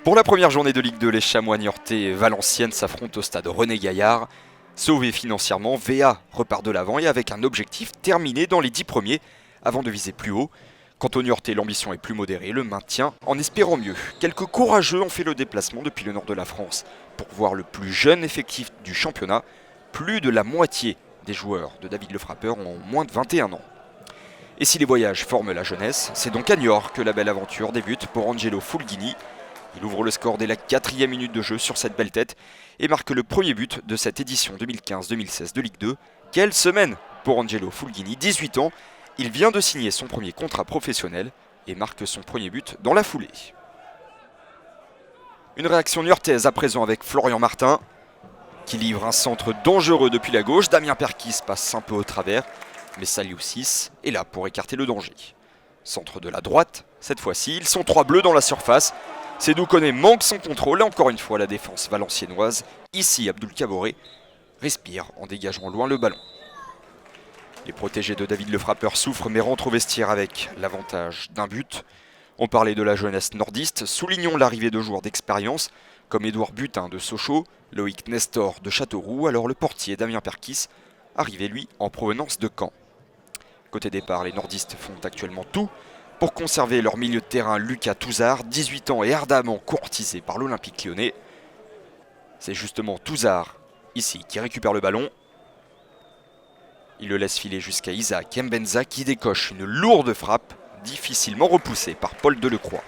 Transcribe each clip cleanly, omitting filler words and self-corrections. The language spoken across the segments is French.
Pour la première journée de Ligue 2, les Chamois niortais et Valenciennes s'affrontent au stade René Gaillard. Sauvé financièrement, VA repart de l'avant et avec un objectif terminé dans les 10 premiers avant de viser plus haut. Quant aux Niortais, l'ambition est plus modérée, le maintien en espérant mieux. Quelques courageux ont fait le déplacement depuis le nord de la France pour voir le plus jeune effectif du championnat. Plus de la moitié des joueurs de David Le Frappeur ont moins de 21 ans. Et si les voyages forment la jeunesse, c'est donc à Niort que la belle aventure débute pour Angelo Fulghini. Il ouvre le score dès la 4e minute de jeu sur cette belle tête et marque le premier but de cette édition 2015-2016 de Ligue 2. Quelle semaine pour Angelo Fulghini, 18 ans, il vient de signer son premier contrat professionnel et marque son premier but dans la foulée. Une réaction niortaise à présent avec Florian Martin qui livre un centre dangereux depuis la gauche. Damien Perkis passe un peu au travers, mais Salioussis est là pour écarter le danger. Centre de la droite, cette fois-ci, ils sont 3 bleus dans la surface. Sédou Koné manque son contrôle et encore une fois la défense valenciennoise, ici Abdul Kaboré, respire en dégageant loin le ballon. Les protégés de David Le Frappeur souffrent mais rentrent au vestiaire avec l'avantage d'un but. On parlait de la jeunesse nordiste, soulignons l'arrivée de joueurs d'expérience comme Édouard Butin de Sochaux, Loïc Nestor de Châteauroux, alors le portier Damien Perkis, arrivé lui en provenance de Caen. Côté départ, les nordistes font actuellement tout pour conserver leur milieu de terrain Lucas Touzard, 18 ans et ardemment courtisé par l'Olympique lyonnais. C'est justement Touzard, ici, qui récupère le ballon. Il le laisse filer jusqu'à Isaac Mbenza qui décoche une lourde frappe, difficilement repoussée par Paul Delecroix.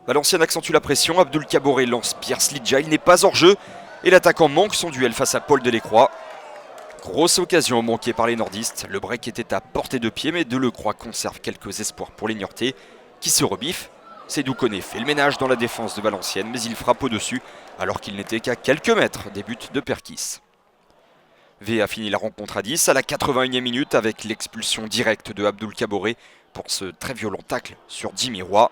Valenciennes accentue la pression, Abdul Kaboré lance Pierre Slidja, il n'est pas hors jeu et l'attaquant manque son duel face à Paul Delecroix. Grosse occasion manquée par les nordistes, le break était à portée de pied mais Delecroix conserve quelques espoirs pour les Niortais qui se rebiffent. Sédou Koné fait le ménage dans la défense de Valenciennes mais il frappe au-dessus alors qu'il n'était qu'à quelques mètres des buts de Perkis. V a fini la rencontre à 10 à la 81e minute avec l'expulsion directe de Abdul Kaboré pour ce très violent tacle sur Jimmy Roy.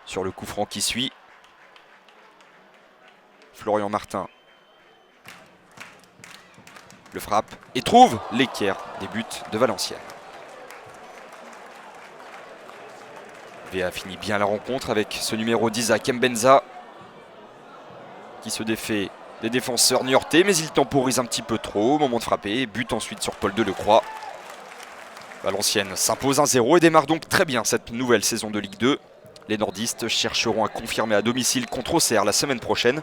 Sur le coup franc qui suit, Florian Martin le frappe et trouve l'équerre des buts de Valenciennes. VA finit bien la rencontre avec ce numéro d'Isaac Mbenza qui se défait des défenseurs niortais, mais il temporise un petit peu trop au moment de frapper et bute ensuite sur Paul Delecroix. Valenciennes s'impose 1-0 et démarre donc très bien cette nouvelle saison de Ligue 2. Les nordistes chercheront à confirmer à domicile contre Auxerre la semaine prochaine.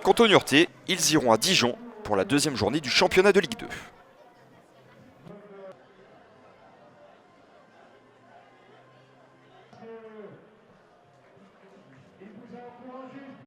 Quant aux Niortais, ils iront à Dijon pour la 2e journée du championnat de Ligue 2.